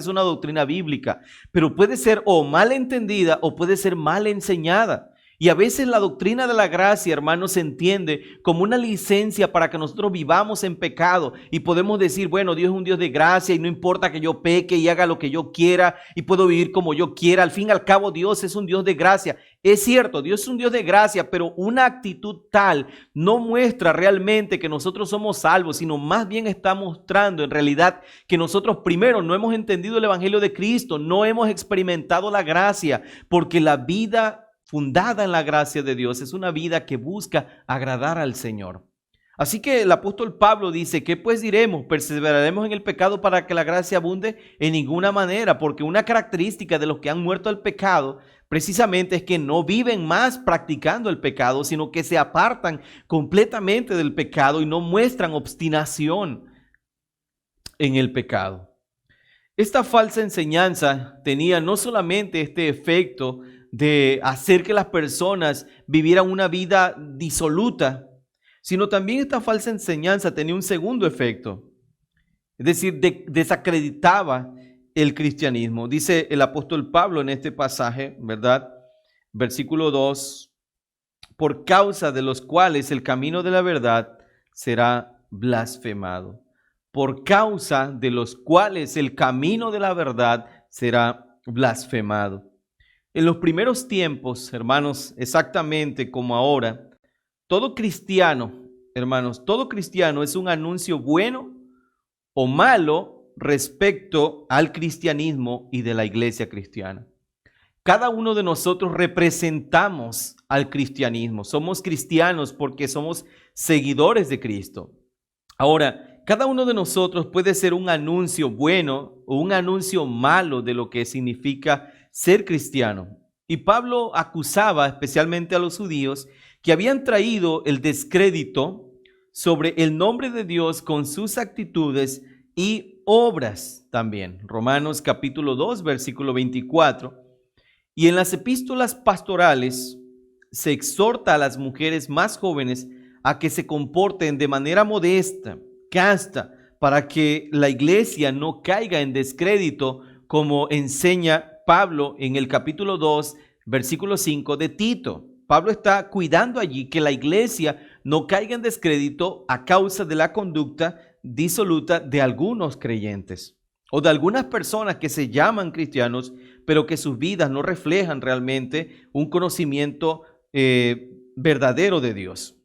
es una doctrina bíblica, pero puede ser o mal entendida o puede ser mal enseñada. Y a veces la doctrina de la gracia, hermanos, se entiende como una licencia para que nosotros vivamos en pecado y podemos decir, bueno, Dios es un Dios de gracia y no importa que yo peque y haga lo que yo quiera y puedo vivir como yo quiera. Al fin y al cabo, Dios es un Dios de gracia. Es cierto, Dios es un Dios de gracia, pero una actitud tal no muestra realmente que nosotros somos salvos, sino más bien está mostrando en realidad que nosotros primero no hemos entendido el Evangelio de Cristo, no hemos experimentado la gracia, porque la vida fundada en la gracia de Dios es una vida que busca agradar al Señor. Así que el apóstol Pablo dice, ¿qué pues diremos? ¿Perseveraremos en el pecado para que la gracia abunde? En ninguna manera, porque una característica de los que han muerto al pecado precisamente es que no viven más practicando el pecado, sino que se apartan completamente del pecado y no muestran obstinación en el pecado. Esta falsa enseñanza tenía no solamente este efecto de hacer que las personas vivieran una vida disoluta, sino también esta falsa enseñanza tenía un segundo efecto. Es decir, desacreditaba el cristianismo. Dice el apóstol Pablo en este pasaje, ¿verdad? Versículo 2, por causa de los cuales el camino de la verdad será blasfemado. Por causa de los cuales el camino de la verdad será blasfemado. En los primeros tiempos, hermanos, exactamente como ahora, todo cristiano, hermanos, todo cristiano es un anuncio bueno o malo respecto al cristianismo y de la iglesia cristiana. Cada uno de nosotros representamos al cristianismo. Somos cristianos porque somos seguidores de Cristo. Ahora, cada uno de nosotros puede ser un anuncio bueno o un anuncio malo de lo que significa ser cristiano. Y Pablo acusaba especialmente a los judíos que habían traído el descrédito sobre el nombre de Dios con sus actitudes y obras también. Romanos capítulo 2, versículo 24. Y en las epístolas pastorales se exhorta a las mujeres más jóvenes a que se comporten de manera modesta, casta, para que la iglesia no caiga en descrédito, como enseña Pablo en el capítulo 2, versículo 5 de Tito. Pablo está cuidando allí que la iglesia no caiga en descrédito a causa de la conducta disoluta de algunos creyentes o de algunas personas que se llaman cristianos, pero que sus vidas no reflejan realmente un conocimiento verdadero de Dios.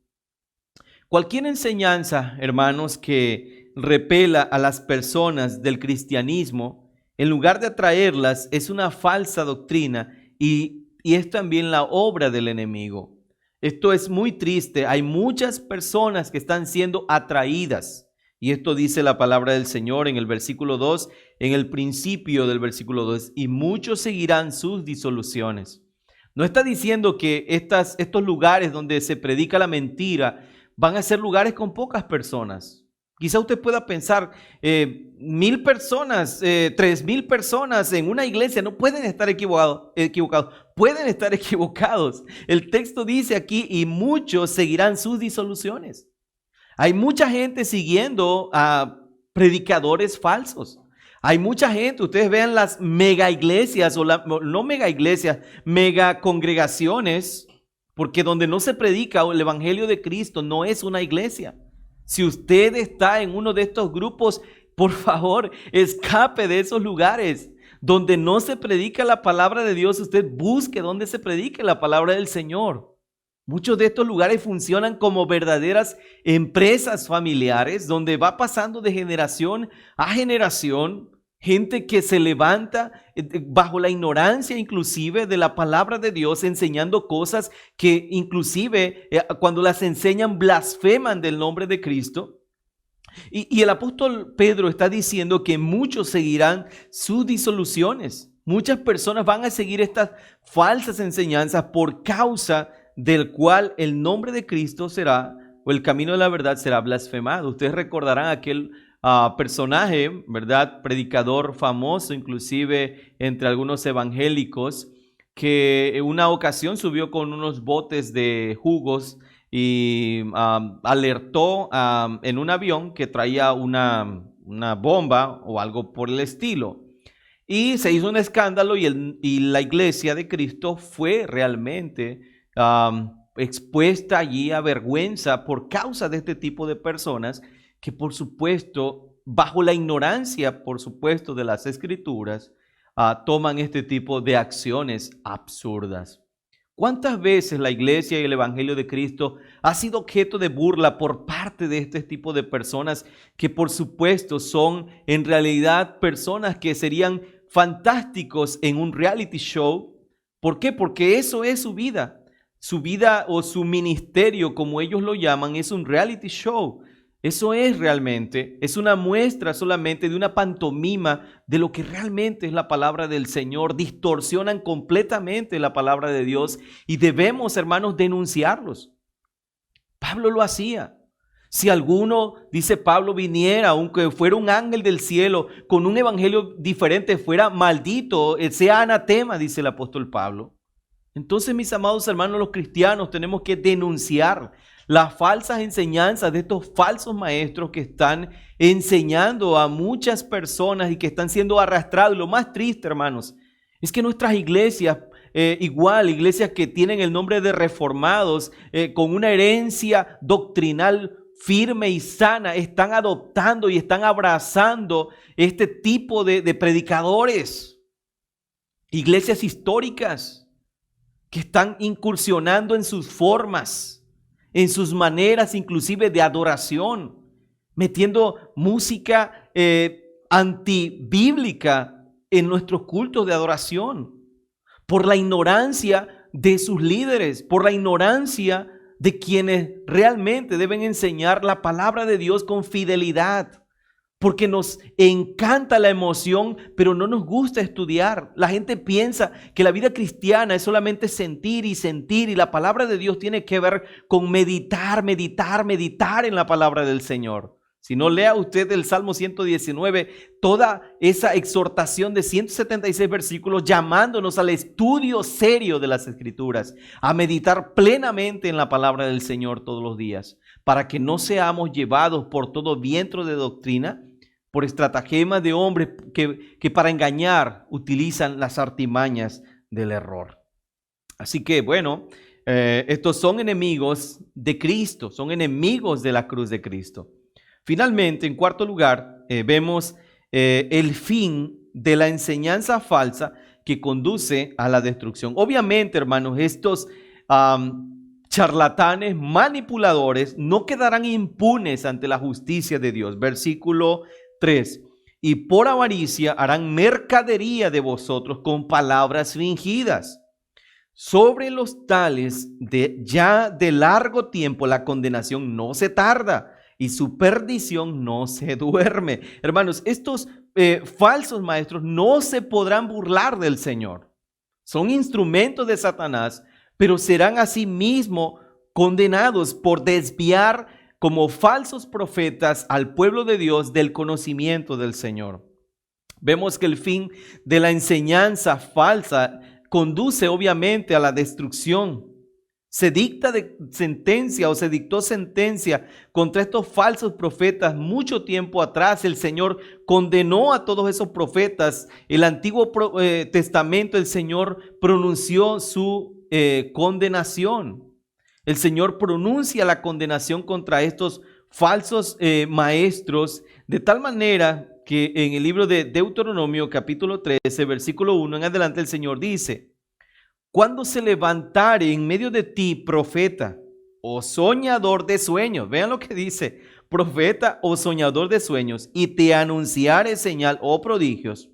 Cualquier enseñanza, hermanos, que repela a las personas del cristianismo, en lugar de atraerlas, es una falsa doctrina y es también la obra del enemigo. Esto es muy triste. Hay muchas personas que están siendo atraídas. Y esto dice la palabra del Señor en el versículo 2, en el principio del versículo 2, y muchos seguirán sus disoluciones. No está diciendo que estos lugares donde se predica la mentira van a ser lugares con pocas personas. Quizá usted pueda pensar, 1,000 personas, 3,000 personas en una iglesia no pueden estar equivocados, pueden estar equivocados. El texto dice aquí, y muchos seguirán sus disoluciones. Hay mucha gente siguiendo a predicadores falsos. Hay mucha gente, ustedes vean las mega iglesias, no mega iglesias, mega congregaciones, porque donde no se predica el evangelio de Cristo no es una iglesia. Si usted está en uno de estos grupos, por favor, escape de esos lugares. Donde no se predica la palabra de Dios, usted busque donde se predique la palabra del Señor. Muchos de estos lugares funcionan como verdaderas empresas familiares donde va pasando de generación a generación gente que se levanta bajo la ignorancia inclusive de la palabra de Dios, enseñando cosas que inclusive cuando las enseñan blasfeman del nombre de Cristo. Y el apóstol Pedro está diciendo que muchos seguirán sus disoluciones. Muchas personas van a seguir estas falsas enseñanzas por causa del cual el nombre de Cristo será, o el camino de la verdad será blasfemado. Ustedes recordarán aquel personaje, ¿verdad? Predicador famoso, inclusive entre algunos evangélicos, que en una ocasión subió con unos botes de jugos y alertó en un avión que traía una bomba o algo por el estilo. Y se hizo un escándalo y la iglesia de Cristo fue realmente expuesta allí a vergüenza por causa de este tipo de personas que, por supuesto, bajo la ignorancia, por supuesto, de las escrituras, toman este tipo de acciones absurdas. ¿Cuántas veces la iglesia y el evangelio de Cristo ha sido objeto de burla por parte de este tipo de personas que, por supuesto, son en realidad personas que serían fantásticos en un reality show? ¿Por qué? Porque eso es su vida. Su vida o su ministerio, como ellos lo llaman, es un reality show. Eso es realmente, es una muestra solamente de una pantomima de lo que realmente es la palabra del Señor. Distorsionan completamente la palabra de Dios y debemos, hermanos, denunciarlos. Pablo lo hacía. Si alguno, dice Pablo, viniera, aunque fuera un ángel del cielo, con un evangelio diferente, fuera maldito, sea anatema, dice el apóstol Pablo. Entonces, mis amados hermanos, los cristianos tenemos que denunciar las falsas enseñanzas de estos falsos maestros que están enseñando a muchas personas y que están siendo arrastrados. Lo más triste, hermanos, es que nuestras iglesias, iglesias que tienen el nombre de reformados, con una herencia doctrinal firme y sana, están adoptando y están abrazando este tipo de predicadores. Iglesias históricas que están incursionando en sus formas, en sus maneras inclusive de adoración, metiendo música antibíblica en nuestros cultos de adoración, por la ignorancia de sus líderes, por la ignorancia de quienes realmente deben enseñar la palabra de Dios con fidelidad, porque nos encanta la emoción, pero no nos gusta estudiar. La gente piensa que la vida cristiana es solamente sentir y sentir, y la palabra de Dios tiene que ver con meditar en la palabra del Señor. Si no, lea usted el Salmo 119, toda esa exhortación de 176 versículos llamándonos al estudio serio de las Escrituras, a meditar plenamente en la palabra del Señor todos los días, para que no seamos llevados por todo viento de doctrina, por estratagemas de hombres que para engañar utilizan las artimañas del error. Así que bueno, estos son enemigos de Cristo, son enemigos de la cruz de Cristo. Finalmente, en cuarto lugar, vemos el fin de la enseñanza falsa que conduce a la destrucción. Obviamente, hermanos, estos charlatanes manipuladores no quedarán impunes ante la justicia de Dios. Versículo 3. Y por avaricia harán mercadería de vosotros con palabras fingidas. Sobre los tales ya de largo tiempo la condenación no se tarda, y su perdición no se duerme. Hermanos, estos falsos maestros no se podrán burlar del Señor. Son instrumentos de Satanás, pero serán asimismo condenados por desviar como falsos profetas al pueblo de Dios del conocimiento del Señor. Vemos que el fin de la enseñanza falsa conduce obviamente a la destrucción. Se dictó sentencia contra estos falsos profetas mucho tiempo atrás. El Señor condenó a todos esos profetas. El Antiguo Testamento, el Señor pronunció su condenación. El Señor pronuncia la condenación contra estos falsos maestros, de tal manera que en el libro de Deuteronomio, capítulo 13, versículo 1 en adelante, el Señor dice: cuando se levantare en medio de ti profeta o soñador de sueños, vean lo que dice, profeta o soñador de sueños, y te anunciare señal o prodigios,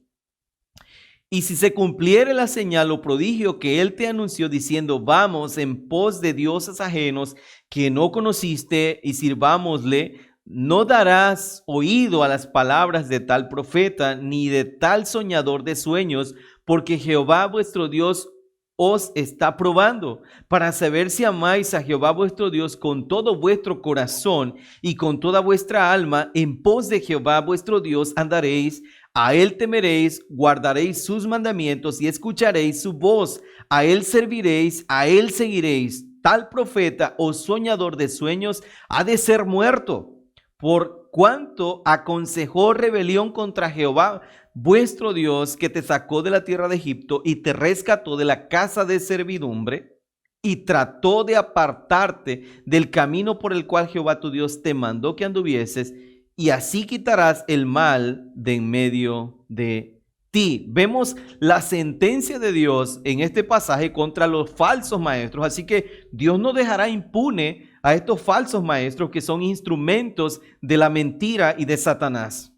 y si se cumpliere la señal o prodigio que él te anunció diciendo, vamos en pos de dioses ajenos que no conociste y sirvámosle, no darás oído a las palabras de tal profeta ni de tal soñador de sueños, porque Jehová vuestro Dios os está probando para saber si amáis a Jehová vuestro Dios con todo vuestro corazón y con toda vuestra alma. En pos de Jehová vuestro Dios andaréis, a él temeréis, guardaréis sus mandamientos y escucharéis su voz. A él serviréis, a él seguiréis. Tal profeta o soñador de sueños ha de ser muerto, por cuanto aconsejó rebelión contra Jehová vuestro Dios, que te sacó de la tierra de Egipto y te rescató de la casa de servidumbre, y trató de apartarte del camino por el cual Jehová tu Dios te mandó que anduvieses, y así quitarás el mal de en medio de ti. Vemos la sentencia de Dios en este pasaje contra los falsos maestros, así que Dios no dejará impune a estos falsos maestros que son instrumentos de la mentira y de Satanás.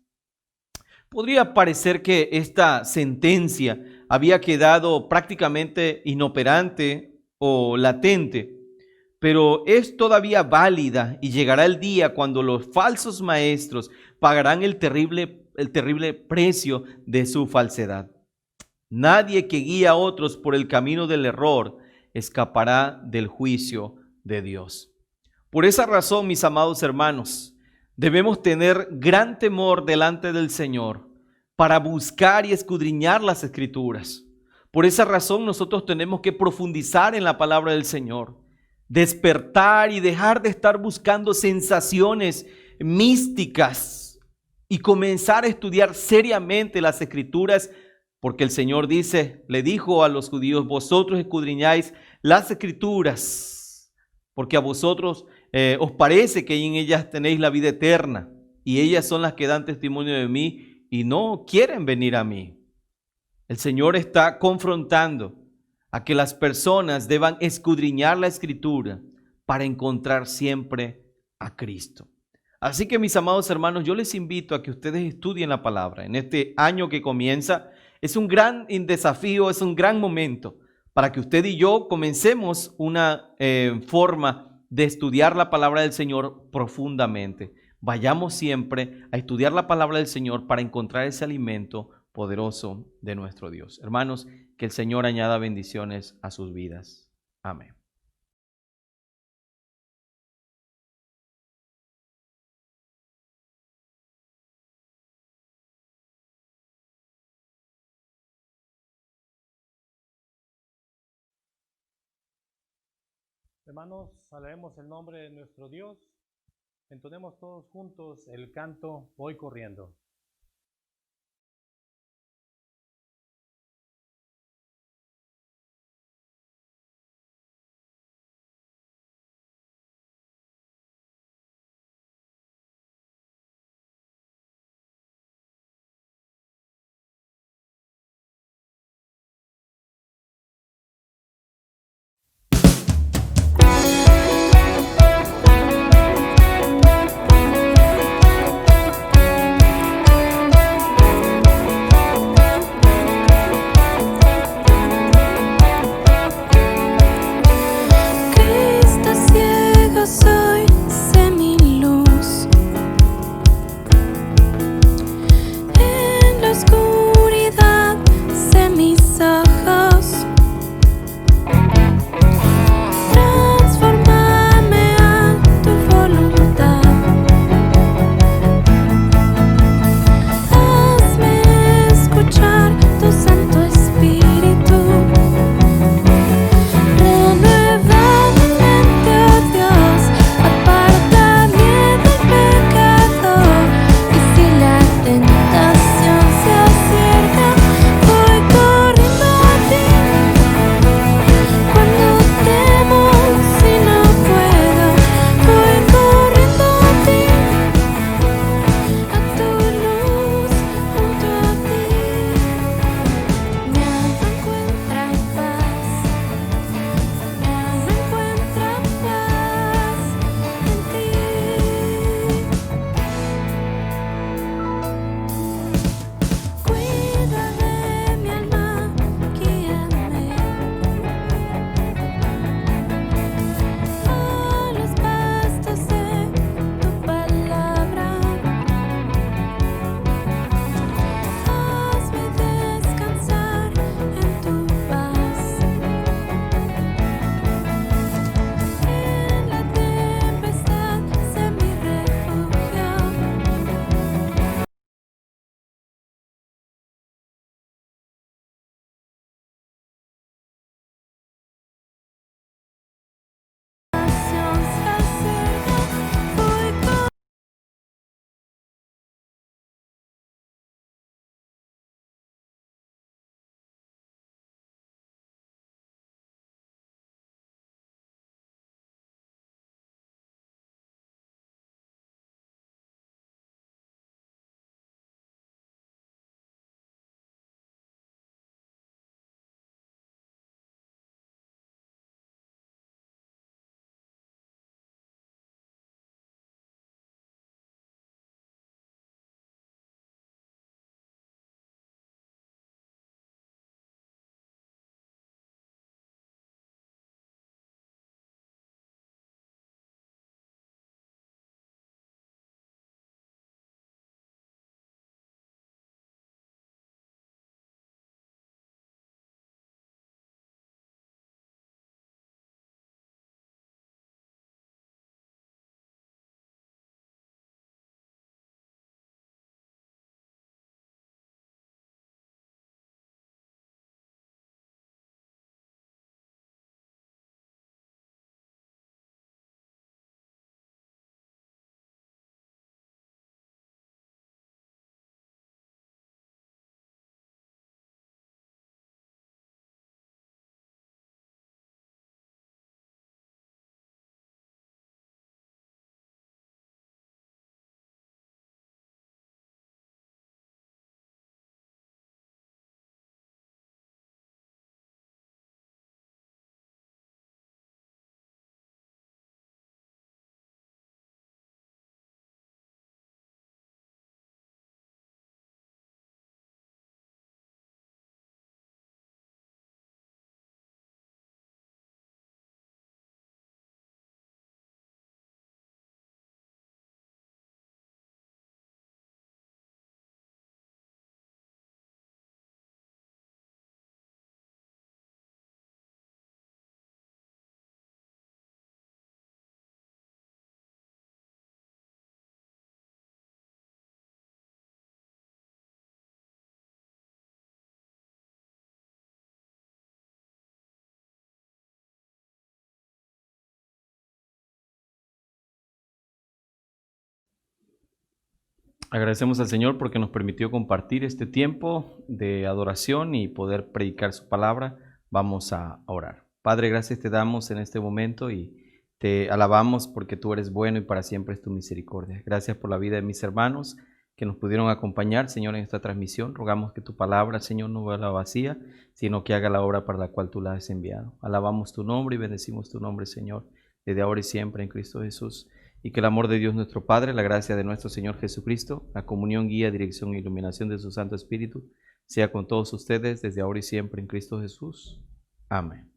Podría parecer que esta sentencia había quedado prácticamente inoperante o latente, pero es todavía válida y llegará el día cuando los falsos maestros pagarán el terrible precio de su falsedad. Nadie que guía a otros por el camino del error escapará del juicio de Dios. Por esa razón, mis amados hermanos, debemos tener gran temor delante del Señor para buscar y escudriñar las Escrituras. Por esa razón nosotros tenemos que profundizar en la palabra del Señor. despertar y dejar de estar buscando sensaciones místicas y comenzar a estudiar seriamente las Escrituras, porque el Señor le dijo a los judíos: vosotros escudriñáis las Escrituras, porque a vosotros os parece que en ellas tenéis la vida eterna, y ellas son las que dan testimonio de mí y no quieren venir a mí. El Señor está confrontando a que las personas deban escudriñar la Escritura para encontrar siempre a Cristo. Así que, mis amados hermanos, yo les invito a que ustedes estudien la palabra. En este año que comienza, es un gran desafío, es un gran momento para que usted y yo comencemos una forma de estudiar la palabra del Señor profundamente. Vayamos siempre a estudiar la palabra del Señor para encontrar ese alimento poderoso de nuestro Dios. Hermanos, que el Señor añada bendiciones a sus vidas. Amén. Hermanos, alabemos el nombre de nuestro Dios. Entonemos todos juntos el canto Voy corriendo. Agradecemos al Señor porque nos permitió compartir este tiempo de adoración y poder predicar su palabra. Vamos a orar. Padre, gracias te damos en este momento y te alabamos porque tú eres bueno y para siempre es tu misericordia. Gracias por la vida de mis hermanos que nos pudieron acompañar, Señor, en esta transmisión. Rogamos que tu palabra, Señor, no vuelva vacía, sino que haga la obra para la cual tú la has enviado. Alabamos tu nombre y bendecimos tu nombre, Señor, desde ahora y siempre en Cristo Jesús. Y que el amor de Dios nuestro Padre, la gracia de nuestro Señor Jesucristo, la comunión, guía, dirección e iluminación de su Santo Espíritu, sea con todos ustedes desde ahora y siempre en Cristo Jesús. Amén.